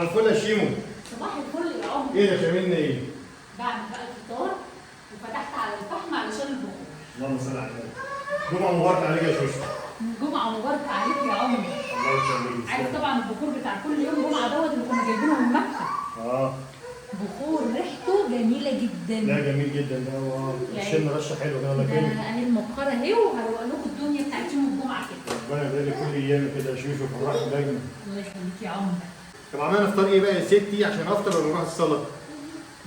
صباح الفل يا شيمو. صباح الفل يا عمر. ايه ده بتعملي ايه؟ بعمل بقى الفطار وفتحت على الفحم علشان البخور. اللهم صل على النبي. جمعة مباركة عليك يا شوشو. جمعة مباركة عليك يا عمر. الله يسلمك. عارف طبعا البخور بتاع كل يوم جمعة دوت اللي كنا جايبينه من مكة. بخور ريحته جميلة جدا. لا جميل جدا ده شم رشه حلوه كده. ده اهي المبخرة اهي وهروق لكم الدنيا بتاعت يوم الجمعة كده. ربنا يبارك لك كل ايام كده يا شوشو وفرحك دايما. الله يخليك يا عمر. طب عملنا افطار ايه بقى يا ستي عشان افطر ولا نروح الصلاه؟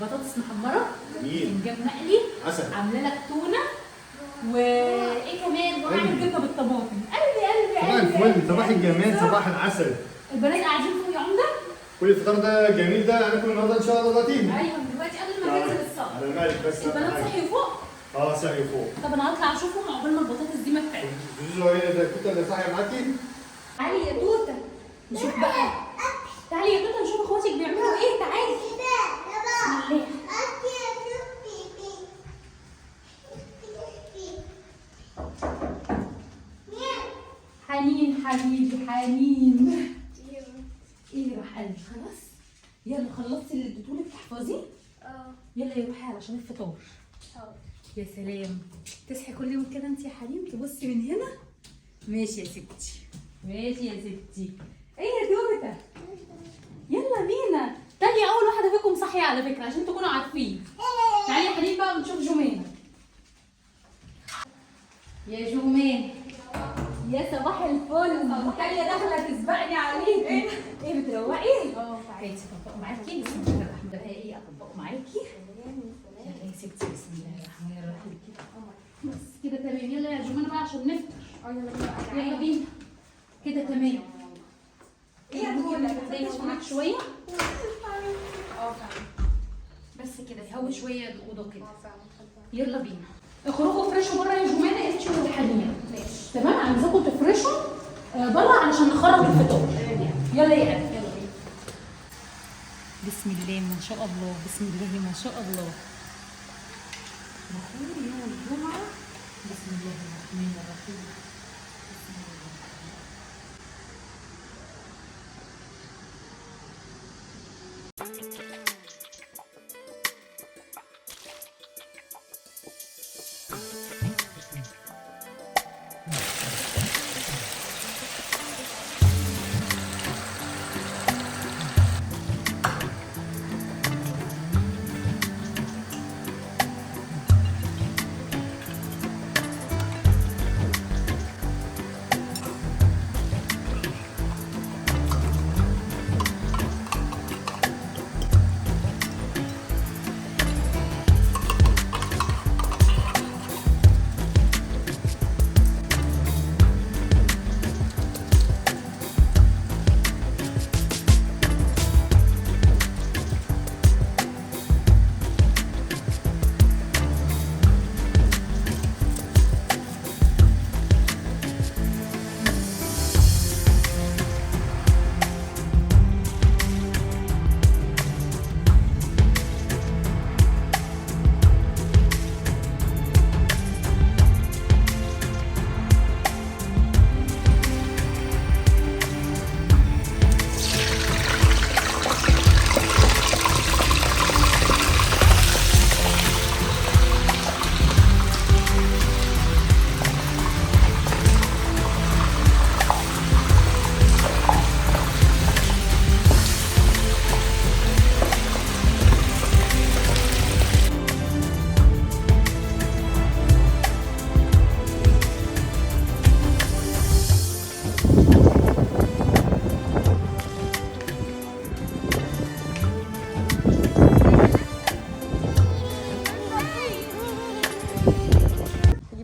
بطاطس محمرة. جميل. فنجان مقلي. عسل. عاملة لك تونة. وايه كمان؟ وهعمل جبنة بالطماطم. قلبي صباح الفل، صباح الجمال، صباح العسل. البنات قاعدين فوق يا عمده. كل الفطار ده جميل ده هناكل النهارده ان شاء الله دلوقتي. ايوه دلوقتي قبل ما ننزل الصلاه. على مالك بس. البنات صحيوا فوق؟ صحيوا فوق. طب انا هطلع اشوفهم عقبال ما البطاطس دي ما تتعب. زوزو هي ده التوته اللي صاحيه معاكي؟ تعالي يا توته نشوف بقى. تعالي يا توته نشوف اخواتك بيعملوا ايه. تعالي. بسم الله. حنين حبيبي حنين. ايه راح قلبي خلاص؟ يلا خلصتي اللي اديتهولك تحفظيه؟ يلا يا روحي علشان الفطار. يا سلام. تصحي كل يوم كده انت يا حنين تبصي من هنا. ماشي يا ستي. ماشي يا ستي. ايه يا توته؟ يلا بينا. تاني اول واحده فيكم صاحيه على فكره عشان تكونوا عارفين. تعالي يا حنين بقى ونشوف جومان. يا جومان. يا صباح الفل. تالية داخله تسبقني عليكي. ايه بتروقي؟ تعالي اطبقوا معاكي. بسم الله الرحمن الرحيم. ايه اطبقوا معاكي؟ يلا يا ستي بسم الله الرحمن الرحيم. بس كده تمام. يلا يا جمانة بقى عشان نفطر. يلا بينا. كده تمام. ايه ممكن تلاقي هناك شويه؟ بس كده تهوي شويه الاوضه كده. يلا بينا. اخرجوا افرشوا بره يا جمانة انتي والحنين. ماشي. تمام عايزاكم تفرشوا بره علشان نخرج الفطار. يلا يا قلبي. يلا بينا. بسم الله ما شاء الله. بسم الله ما شاء الله. بخور يوم الجمعة. بسم الله الرحمن الرحيم. بسم الله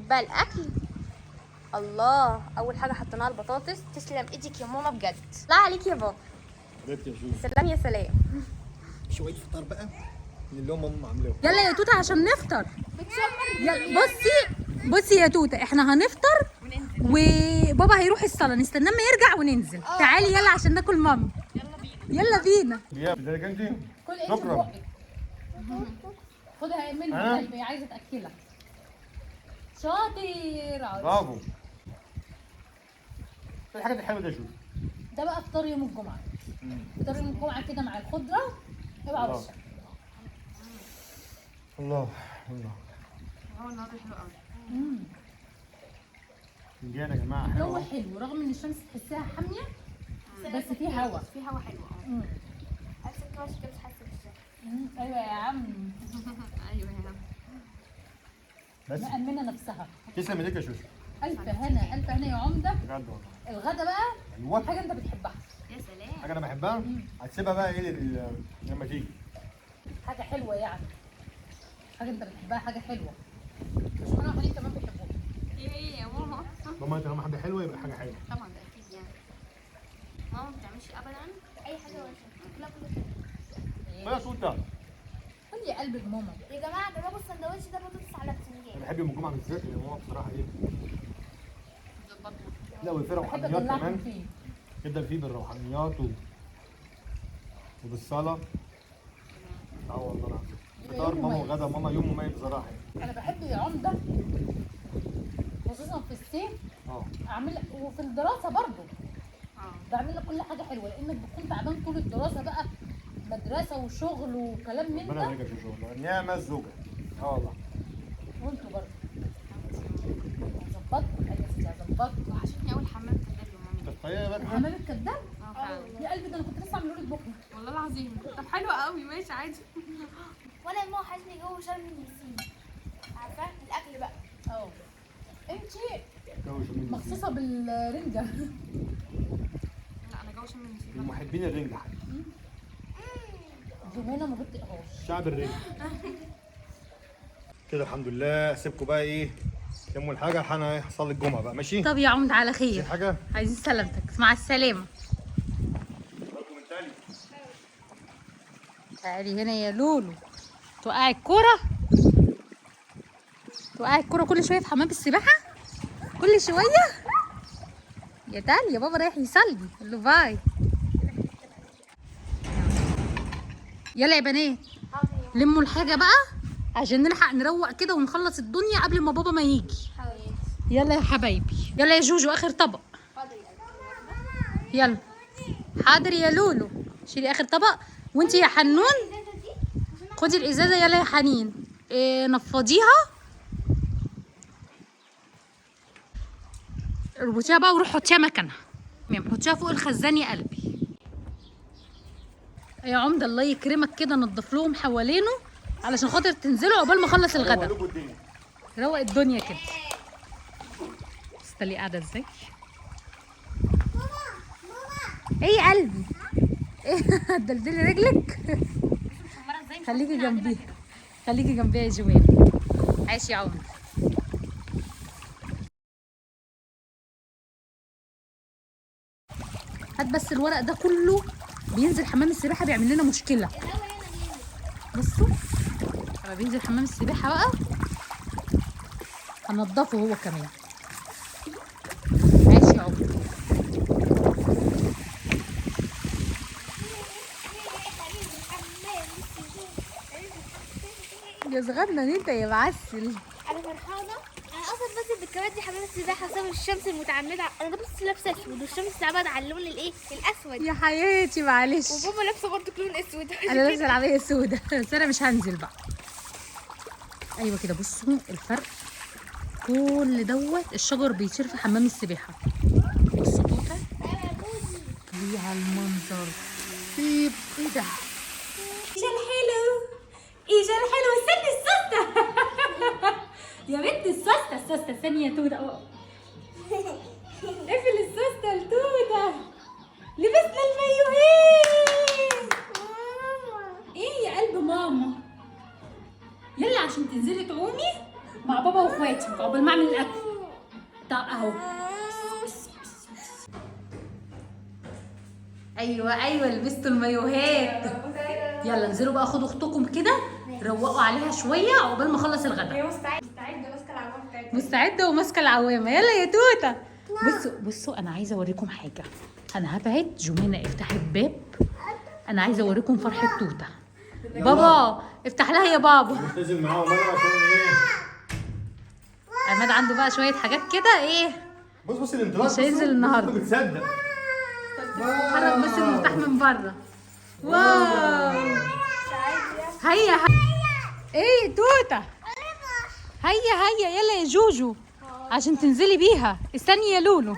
بقى الاكل. الله، اول حاجه حطيناها البطاطس. تسلم ايدك يا ماما بجد. لا عليك يا بابا. سلام يا سلام. شويه فطار بقى من اللي ماما عاملاه. يلا يا توته عشان نفطر. يلا بصي يا توته احنا هنفطر وبابا هيروح الصلاه نستناه ما يرجع وننزل. تعالي يلا عشان ناكل مامي. يلا بينا. يا بدك انت. كل ايه شكرا. خدها مني قلبي عايزه تاكلك. شاطر. برافو. الحاجات الحلوه دي شو؟ ده بقى فطار يوم الجمعه. فطار يوم الجمعه كده مع الخضره اوعى الله. وشك. الله الله. هو النهارده حلو قوي. فنجان يا جماعه الجو حلو. حلو رغم ان الشمس تحسها حاميه بس في هوا. في هوا حلو حاسه كده مش حاسه بالشمس. ايوه يا عم ايوه يا عم. بس مأمنه نفسها. تسلم ايديك يا شوشو. الف هنا الف هنا يا عمده. بجد والله. الغدا بقى ايوه حاجه انت بتحبها. يا سلام. حاجه انا بحبها. هتسيبها بقى ايه لما تيجي. حاجه حلوه يعني حاجه انت بتحبها حاجه حلوه مش انا وحنين كمان بيحبوها. ايه يا ماما؟ ماما انت لما حاجه حلوه يبقى حاجه حلوه. طبعا ده اكيد يعني. ماما ما بتعملش ابدا اي حاجه وحشه. كلها كله يا توته. قول لي قلبك ماما. يا جماعه جربوا السندوتش ده بطاطس على بتنجان. انا بحب يوم الجمعه بالذات لان ماما بصراحه ايه. بتظبطنا. لا والفرق بحب روحانيات ادلعهم كمان. فيه. جدا فيه بالروحانيات وبالصلاه. اه والله العظيم. فطار يوم ماما مميز. وغدا ماما يوم مميز بصراحه يعني. انا بحب يا عمده خصوصا في الصيف اه اعمل وفي الدراسه برضو اه. بعمل لك كل حاجه حلوه لانك بتكون تعبان طول الدراسه بقى مدرسه وشغل وكلام من ربنا ده يبارك في شغلك نعمه الزوجه. اه والله. وانتوا برضو هظبطكم يا سيدي هظبطكم. وحشتني اول حمام كداب يا مامي. تخيل يا بنت. حمام الكداب اه فعلا. يا قلبي ده انا كنت لسه عامله لك بكره. والله العظيم. طب حلو قوي ماشي عادي. وانا يا ماما وحشني جو شرم النسيم. عارفه الاكل بقى. اه انت جو شم النسيم. مخصوصه بالرنجه. لا انا جو شم النسيم. من محبين الرنجة حاجة. جمانه ما بتقهاش. شعب الرنجة. كده الحمد لله اسيبكم بقى ايه تموا الحاجة انا هصلي الجمعة بقى ماشي؟ طب يا عمد على في خير حاجة؟ عايزين سلامتك مع السلامه. تعالي هنا يا لولو. توقعي الكوره توقعي الكوره كل شويه في حمام السباحه كل شويه. يا تعالي يا بابا رايح يصلي. قول له باي. يلا يا بنات لموا الحاجه بقى عشان نلحق نروق كده ونخلص الدنيا قبل ما بابا ما يجي. يلا يا حبايبي يلا يا جوجو اخر طبق. يلا حاضر يا لولو شيلي اخر طبق وانتي يا حنون خدي الازازه. يلا يا حنين نفضيها اربطيها بقى وروح حطيها مكانها. تمام حطيها فوق الخزان يا قلبي. يا عمده الله يكرمك كده نضف لهم حوالينه علشان خاطر تنزلوا عقبال ما اخلص الغدا. روق الدنيا كده. استلي قاعده ازاي؟ ايه يا قلبي؟ ايه هتدلدلي رجلك؟ خليكي جنبي خليكي جنبي يا جمال. عايش يا عمر. هات بس الورق ده كله بينزل حمام السباحه بيعمل لنا مشكله. بصوا لما بينزل حمام السباحه بقى هنضفه هو كمان. عايش يا عمر. يا صغرنا انت يا معسل. انا فرحانه انا اصلا بس بالكبات دي حمام السباحه بسبب الشمس المتعمده. انا بس لابسه اسود والشمس تعبت على اللون الايه الاسود. يا حياتي معلش وبابا لابسه برضه لون اسود. انا لابسه العبايه السوداء بس انا مش هنزل بقى. ايوه كده بصوا الفرق كل دوت الشجر بيطير في حمام السباحه. بصوا توته ليها المنظر. طيب ايه ده؟ ايجا الحلو ايجا الحلو استني السوسته يا بنت السوسته استني يا توته اقفل السوسته لتوته. لبسنا المايوهات. ايه يا قلب ماما يلا عشان تنزلي تعومي مع بابا واخواتي عقبال ما اعمل الاكل. طب اهو ايوه لبستوا المايوهات. يلا انزلوا بقى خدوا اختكم كده روقوا عليها شويه عقبال ما اخلص الغدا. هي مستعده ماسكه العوامه بتاعتها. مستعده وماسكه العوامه. يلا يا توته. بصوا انا عايزه اوريكم حاجه. انا هبعد جمانه افتحي الباب. انا عايزه اوريكم فرحه توته. بابا افتح لها يا بابا. ملتزم معاهم انا عشان ايه؟ عماد عنده بقى شويه حاجات كده ايه بص الانطلاق مش هينزل النهارده. بتصدق حرك بس المفتاح من بره. واو. هيا ايه توته، هيا يلا يا جوجو عشان تنزلي بيها. استني يا لولو.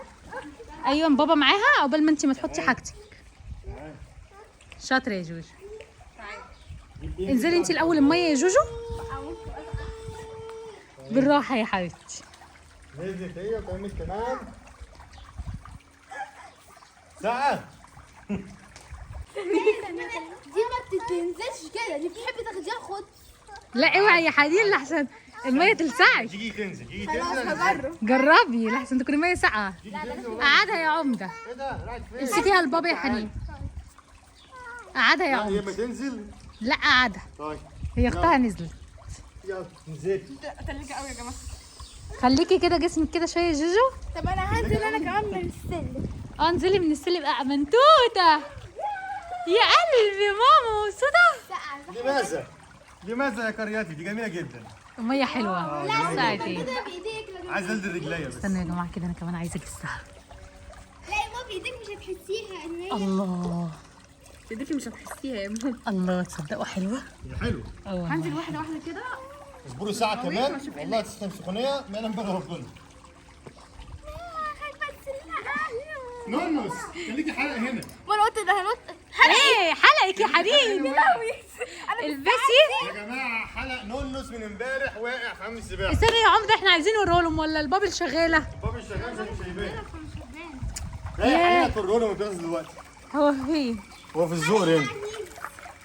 ايوه بابا معاها عقبال ما انت ما تحطي حاجتك. شاطره يا جوجو. انزلي انت الاول الميه يا جوجو. بالراحه يا حبيبتي. نزلت هي وكملت كمان ساعة. دي ما بتنزلش كده، دي بتحب تاخديها خد. لا اوعي يا حديد لحسن الميه تلسعك. تيجي تنزل جربي لحسن تكوني ميه ساقعه. قعدها يا عمده. ايه ده راحت فين؟ امسكيها لبابا يا حنين. قعدها يا هي عمده. ما تنزل. لا قعدها. طيب هي اختها نزلت. يلا نزلت. خليكي كده جسمك كده شويه يا جوجو. طب انا هنزل انا كمان من السلم. انزلي من السلم. منتوته يا قلبي ماما مبسوطه. لماذا يا كرياتي؟ دي جميلة جدا. الميه حلوه. ساعتين. كده بايديك لما عايز انزل رجليا بس. استنوا يا جماعه كده انا كمان عايزه اجسها. لا ما بايديك مش هتحسيها ان هي الله ايديكي مش هتحسيها يا ماما. الله تصدقوا حلوه. هي حلوة. هنزل واحده واحده كده. اصبروا ساعة كمان والله تسلم سخونية ما يعلم بها ربنا. نونس خليكي حلقة هنا. ما انا قلت ده هنط. ايه حلقك يا حنين. البسي. يا جماعة حلق نونس من امبارح واقع في حمام السباحة. استنى يا عمده احنا عايزين نوريه لهم ولا البابل شغاله؟ باب الشغال مش هيبان. لا يا حنين هتوريه لهم دلوقتي. هو فين؟ هو في الزور هنا.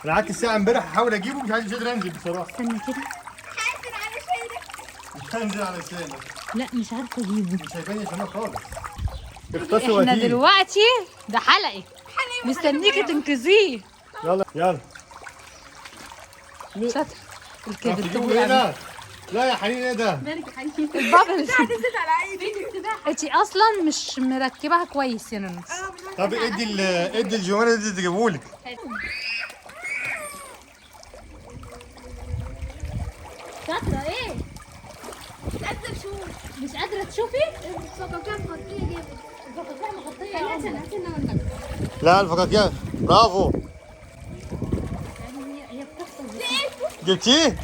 انا قعدت الساعة امبارح احاول اجيبه مش قادر انزل بصراحة. استنى كده. حاسس على شيلك. مش هنزل على لسانك. لا مش عارفه اجيبه. مش هيبان يا شباب خالص. اختصوا احنا وهاتيه. دلوقتي ده حلقك مستنيكي تنقذيه. يلا. شاطر الكبد تجيبوا ايه ده؟ لا يا حنين ايه ده؟ البابل. نزلت على عيني. انتي اصلا مش مركباها كويس يا نونس. طب ادي الجوانب اللي تجيبهولك. شاطره ايه؟ مش قادرة اشوف. مش قادره تشوفي؟ الفقاقيع مغطية جامد. الفقاقيع مغطيه يا عمر. لا الفقاقيع برافو. هي بتحصل. جبتيه؟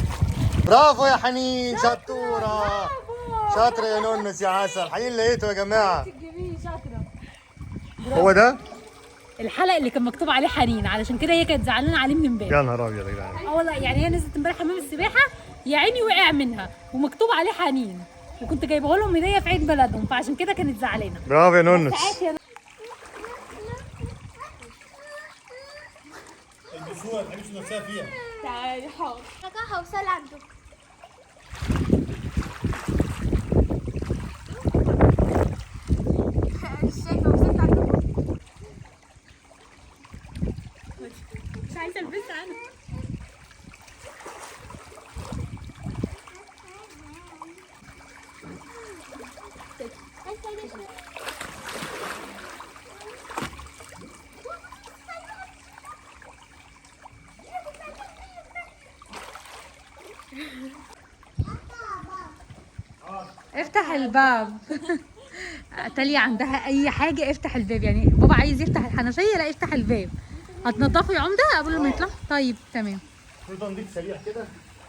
برافو يا حنين شطورة. شاطرة يا نونس يا عسل. حنين لقيته يا جماعة. شاطره. هو ده؟ الحلقه اللي كان مكتوب عليه حنين علشان كده هي كانت زعلانه عليه من امبارح. يا نهار ابيض يا جدعان. والله يعني هي نزلت امبارح حمام السباحه يا عيني وقع منها ومكتوب عليه حنين وكنت جايبه لهم هديه في عيد ميلادهم فعشان كده كانت زعلانه. برافو يا نونس. البسوره ما تحبش نفسها فيها. تعالي حاضر. فقاعة وصل عنده. مش عايزه البسها انا. افتح الباب. تاليا عندها اي حاجه افتح الباب يعني بابا عايز يفتح الحنفيه لا افتح الباب. هتنضفوا يا عمده قبل ما يطلع؟ طيب تمام. في تنظيف سريع كده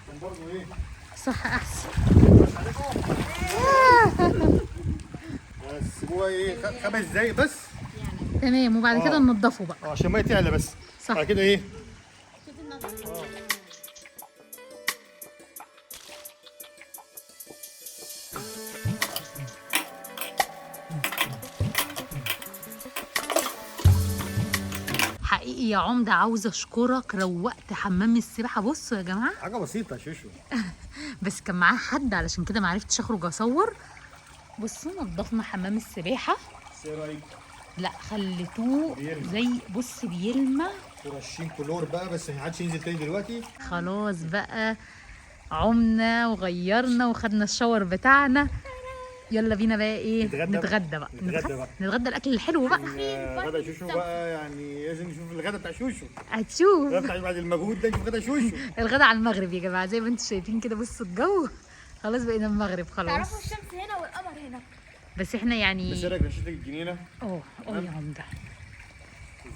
عشان برضه ايه؟ صح احسن. بس سيبوها ايه 5 دقايق بس. تمام وبعد كده ننضفه بقى. عشان ما تعلى بس. صح. بعد كده ايه؟ حقيقي يا عمده عاوزه اشكرك روقت حمام السباحه. بصوا يا جماعه حاجة بسيطة يا شوشو. بس كان معاه حد علشان كده ما عرفتش اخرج اصور. بصوا نضفنا حمام السباحه. ايه رايك؟ لا خليتوه بيلمع. زي بص بيلمع. ورشين كلور بقى بس ما عادش ينزل تاني دلوقتي. خلاص بقى عمنا وغيرنا وخدنا الشاور بتاعنا. يلا بينا بقى ايه نتغدى بقى. نتغدى الاكل الحلو بقى. غدا شوشو بقى يعني لازم نشوف الغدا بتاع شوشو. هتشوف الغدا بتاع بعد المجهود ده نشوف غدا شوشو. الغدا على المغرب يا جماعه زي ما انتم شايفين كده. بصوا الجو خلاص بقينا المغرب خلاص. تعرفوا الشمس هنا والقمر هنا. بس احنا يعني بس ايه رايك نشيل الجنينه؟ اه يا عمده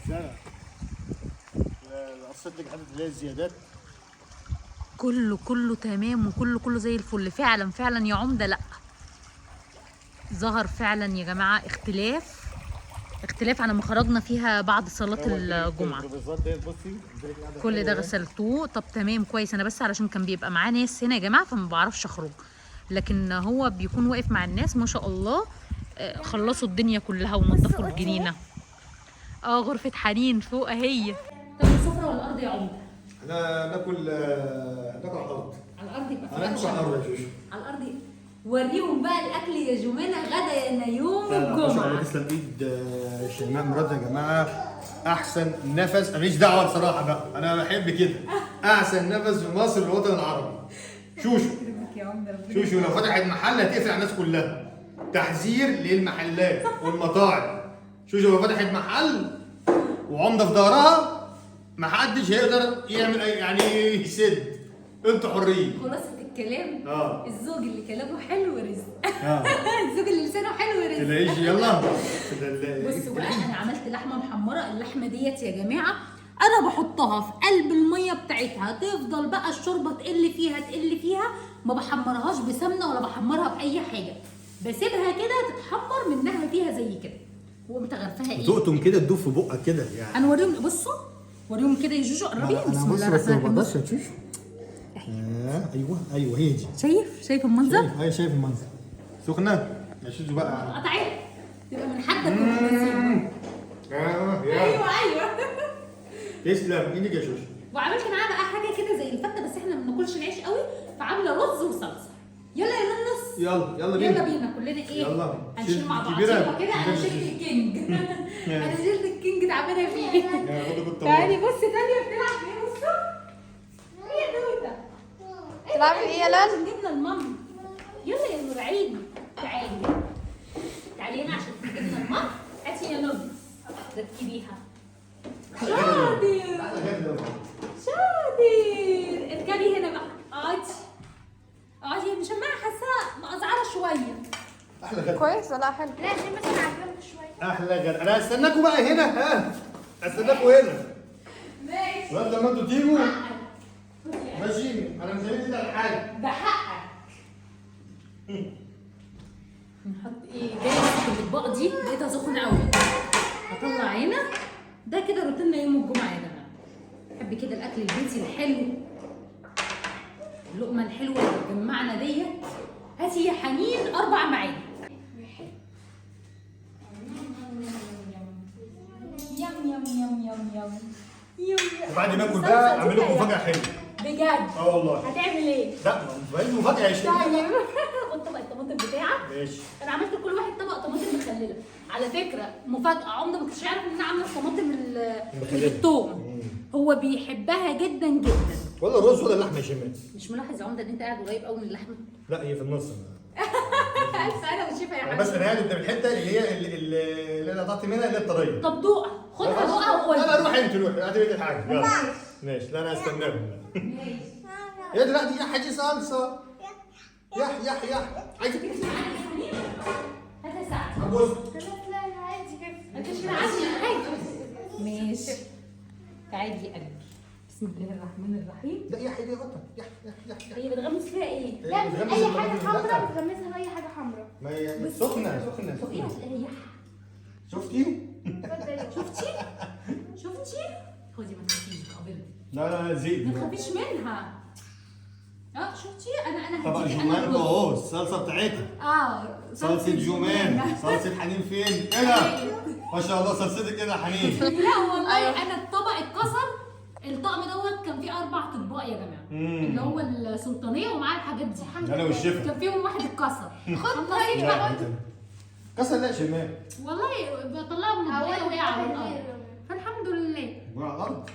زرع. قصيت لك حته اللي هي الزيادات. كله تمام، وكله زي الفل. فعلا يا عمده. لا ظهر فعلا يا جماعه اختلاف عن ما خرجنا فيها بعد صلاه الجمعه. كل ده غسلتوه. طب تمام كويس. انا بس علشان كان بيبقى معاه ناس هنا يا جماعه فما بعرفش اخرج، لكن هو بيكون واقف مع الناس ما شاء الله. خلصوا الدنيا كلها ونظفوا الجنينه. غرفه حنين فوق اهي. طب السفره ولا الارض يا عمده؟ احنا ناكل على الارض. على الارض يبقى انا ناكل على الارض يا جوجو. على الارض. وريهم بقى الاكل يا جمانه غدا يا يوم ما شاء الله الجمعه. تسلم ايد شيماء مراتي يا جماعه. احسن نفس، ماليش دعوه بصراحه بقى، انا بحب كده. احسن نفس في مصر الوطن العربي. شوشو لو فتحت محل هتقفل على الناس كلها. تحذير للمحلات والمطاعم. شوشو لو فتحت محل وعمده في ظهرها محدش هيقدر يعمل يعني يسد. انتوا حرين. خلاصه الكلام. الزوج اللي كلامه حلو رزق. الزوج اللي لسانه حلو رزق. تلاقيش يلا. بصوا بقى انا عملت لحمه محمره. اللحمه ديت يا جماعه انا بحطها في قلب الميه بتاعتها، تفضل بقى الشوربه تقل فيها. ما بحمرهاش بسمنه ولا بحمرها باي حاجه، بسيبها كده تتحمر منها فيها زي كده. وقمت غرفها ايه؟ تقطم كده تدوب في بقك كده يعني. انا وريهم. بصوا وريهم كده يا جوجو. قربي. بسم الله الرحمن الرحيم. بس يا جوجو. ايوه هي دي. شايف المنظر؟ شايف المنظر. سخنه يا شوشو بقى. قطعتها تبقى من حدك وتنسيها. ايوه تسلم ايدك يا شوشو. وعملت معاها بقى حاجه كده زي الفته، بس احنا ما بناكلش العيش قوي، فعامله رز وصلصه. يلا يا ننس. يلا بينا كلنا ايه؟ يلا هنشيل مع بعض كبيرة. كده. انا شلت الكينج. انا شلت الكينج تعبانه فيه. خدوا تعالي بصي تانية بتلعب ايه. بصوا هي دوته. تلعبي ايه يا لان؟ جبنا المام. يلا يا نور عيني. تعالي هنا عشان جبنا المام. هاتي يا نور ركبيها. شاطر. اركبي هنا بقى. اقعدي مشمعه حاساها مقزعره شويه. احلى غدا. كويس ولا حلو؟ لا عشان بس على جنب شويه. احلى غدا. انا هستناكوا بقى هنا. هستناكوا هنا ماشي. لغايه لما انتوا تيجوا. ماشي. انا مش هنزل على حاجه. ده حقك. نحط ايه؟ جايه الاطباق دي لقيتها سخنه قوي. هطلع هنا. ده كده روتيننا يوم الجمعه يا جماعه. بحب كده الاكل البيتي الحلو، اللقمه الحلوه اللي بتجمعنا ديت. هاتي يا حنين 4 معالق. يم. وبعد ما اكل بقى اعمل لكم مفاجاه حلوه. بجد؟ والله. هتعمل ايه؟ لا ما هي مفاجاه يا شيخ. طيب خد طبق الطماطم بتاعك. ماشي. انا عملت لكل واحد طبق طماطم مخلله. على فكره مفاجاه، عمده ما كنتش عارف ان انا عامله الطماطم الثوم. هو بيحبها جدا. ولا الرز ولا اللحمه يا شيماء. مش ملاحظ يا عمده ان انت قاعد قريب قوي من اللحمه؟ لا هي في النص. الف انا والشفا يا حبيبي. بس انا قاعد قدام الحته اللي انا قطعت منها اللي هي الطريه. طب دوقها. خدها دوقها وقول. لا روح انت روح. هاتي بيت الحاجه. يلا. ماشي. لا انا هستناكم. ماشي. يا دلوقتي يا حاجه صلصه. يح عايزك هاتها ساعتي. بص. لا عادي كده. انت مش عايزه حاجه. ماشي. تعالي يا قلبي. بسم الله الرحمن الرحيم. لا يا حبيبي غطا. هي بتغمس فيها ايه؟ لا اي حاجه حمراء بتغمسها باي حاجه حمراء. ما هي سخنه. شفتي؟ شفتي؟ خدي ما تخافيش قابلتي. لا زيت. ما تخافيش منها. شفتي؟ انا طبق هديكي جمان الرز. اهو الصلصه بتاعتها. صلصه جمان. صلصه حنين فين؟ ايه ده؟ ما شاء الله صلصتك كده حنين. لا والله انا الطبق اتكسر. الطقم دوت كان فيه 4 اطباق يا جماعه. اللي هو السلطانيه ومعاه الحاجات دي. انا والشيف كان فيهم واحد اتكسر. خد كسر. لا شمال. والله بطلعه من البقيه وقع على الارض. فالحمد لله. وقع على الارض.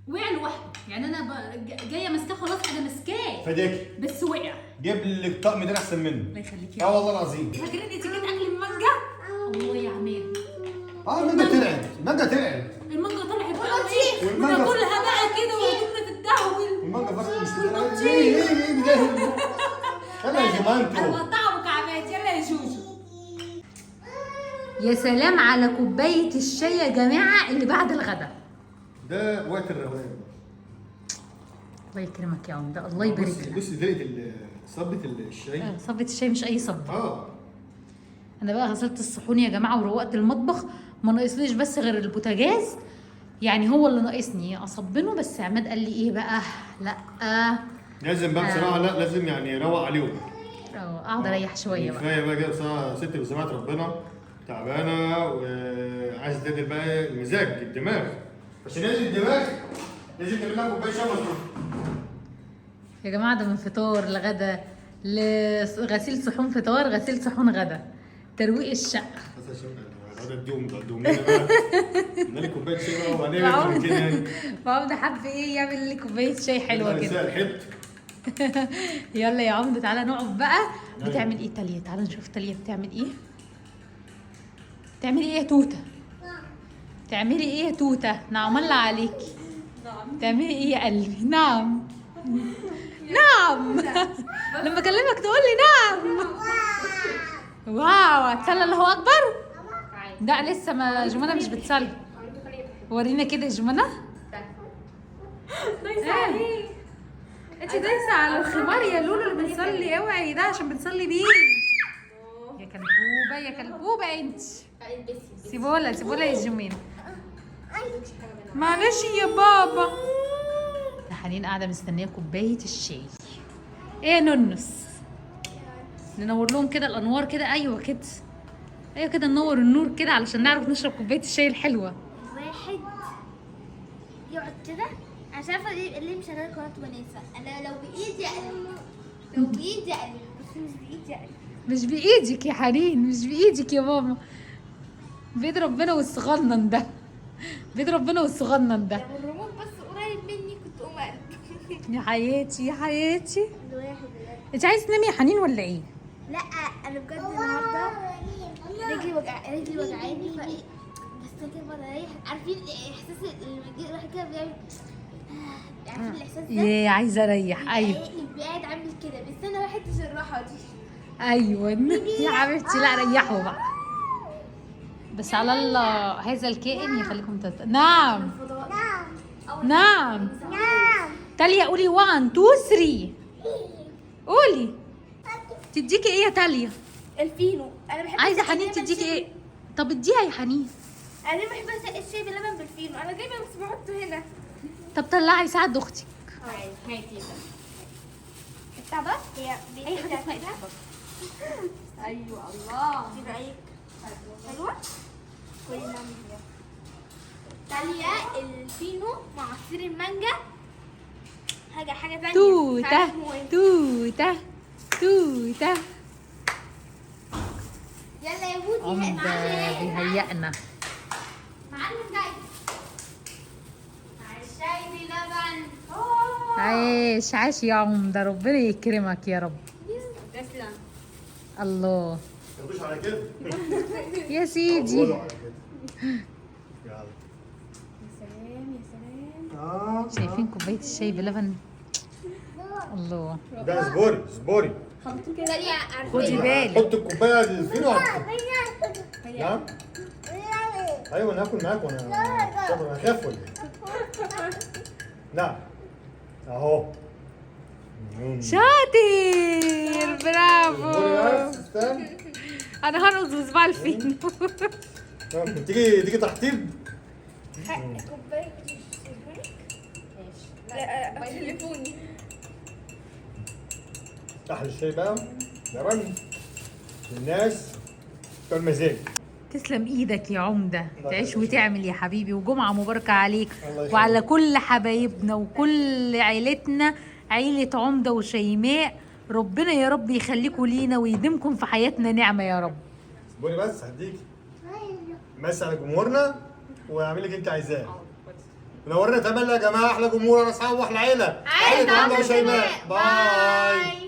وقع لوحده. يعني انا جايه ماسكاه خلاص. انا ماسكاه فداكي. بس وقع. جيب لك الطقم ده احسن منه. الله يخليكي. والله العظيم. فاكرين انت جيت اكل المانجا؟ الله يا عماد. المانجا طلعت. المانجا طلعت بقى ايه؟ وناكلها بقى كده وهتبقى تتدهول. المانجا فرق مش طلعت. ايه يلا يا جماعه انتوا. انا بقطعها مكعبات. يلا يا جوجو. يا سلام على كوبايه الشاي يا جماعه اللي بعد الغدا. ده وقت الروقان. الله يكرمك يا عمده، الله يبارك لك. بص دلقه صبة الشاي. صبة الشاي مش اي صبة. اه انا بقى غسلت الصحون يا جماعه وروقت المطبخ، ما ناقصنيش بس غير البوتاجاز، يعني هو اللي ناقصني اصبنه. بس عماد قال لي ايه بقى؟ لا لازم بقى بصراحه، لا لازم يعني اروق عليهم. اقعد اريح شويه بقى. كفايه بقى كده بصراحه، ست بسمعه ربنا تعبانه وعايز تدي بقى المزاج الدماغ، عشان يهدي الدماغ لازم تعمل لها كوبايه شاي مظبوط. يا جماعه ده من فطار لغدا لغسيل صحون فطار، غسيل صحون غدا، ترويق الشقه. بس عشان هذا الدوم لنا بقى نعمل كوبايه شاي بقى وبعدين نعمل كده يعني. وعمده حب ايه يعمل لي كوبايه شاي حلوه كده. الحب. يلا يا عمده تعالى نقعد بقى. بتعمل ايه تاليا؟ تعالى نشوف تاليا بتعمل ايه. بتعملي ايه يا توته؟ تعملي ايه يا توته؟ نعم الله عليكي. تعملي ايه يا قلبي؟ نعم نعم. لما اكلمك تقول لي نعم. واو هتصلي الله اكبر؟ لا لسه ما جمانة مش بتصلي. ورينا كده يا جمانة. دايسه عليك. انت دايسه على الخمار يا لولو اللي بنصلي. اوعي ده عشان بنصلي بيه. يا كلبوبه يا كلبوبه انت. سيبولا سيبولا يا جميل. معلش يا بابا. حنين قاعده مستنيه كوبايه الشاي. ايه يا نونس؟ ننور لهم كده الانوار كده. ايوه كده، ايوه كده ننور النور كده علشان نعرف نشرب كوبايه الشاي الحلوه. واحد يقعد كده. انا مش عارفه ليه مشغله قناه وناسه. انا لو بايدي اقلب، لو بايدي اقلب، بس مش بايدي اقلب. مش بايدك يا حنين، مش بايدك يا ماما. بيد ربنا والصغنن ده، بيد ربنا والصغنن ده. لو الريموت بس قريب مني كنت اقوم اقلب. يا حياتي يا حياتي. الواحد بجد. انت عايز تنامي يا حنين ولا ايه؟ لا انا بجد النهارده رجلي وجعاني فايه، بس كده بريح. عارفين احساس لما يجي الواحد كده بيعمل، عارفين الاحساس ده؟ ياه عايزه اريح. ايوه بيبقى قاعد عامل كده، بس انا ما بحبش الراحه دي. ايوه يا حبيبتي. لا ريحوا بقى بس على الله. هذا الكائن يخليكم نعم نعم. تاليا قولي 1 2 3. قولي. تديكي ايه يا تاليا؟ الفينو. انا بحب عايزه حنين تديكي ايه؟ طب اديها يا حنين. انا بحب اسقي الشاي بلبن بالفينو. انا جايبه بس بحطه هنا. طب طلعي ساعد اختك. هاي كده الطبق. هي اي حاجه اسمها الطبق. ايوه الله. ايه رايك؟ حلوه. كلنا نعمل كده. تاليا الفينو مع عصير المانجا حاجه ثانيه. توته توته توته. يلا يا بودي. عمده بيهيئنا. معلم جاي مع الشاي بلبن. عايش عايش يا عمده، ربنا يكرمك يا رب. تسلم. الله ما تاخدوش على كده. يا سيدي. قولوا على كده. يلا. يا سلام. شايفين كوبايه الشاي بلبن؟ الله. ده اصبري. تاليا خدي بالك. حط الكوبايه فين نعم. ايوه انا هاكل معاك وانا انا هخاف ولا ايه؟ نعم اهو. شاطر برافو. استنى. انا هرقص بصباع الفينو. تيجي تحطيب. كوبايه لا تليفوني. احلى الشاي بقى لبن للناس بتوع المزاج. تسلم ايدك يا عمده، تعيش وتعمل يا حبيبي، وجمعه مباركه عليك الله يخليك. وعلى كل حبايبنا وكل عيلتنا، عيله عمده وشيماء. ربنا يا رب يخليكم لينا ويديمكم في حياتنا نعمه يا رب. اصبري بس هديكي. مسي على جمهورنا واعمل لك انت عايزاه. منورنا تملي يا جماعه، احلى جمهور، انا اصحاب واحلى عيله. عيله عمده وشيماء. باي.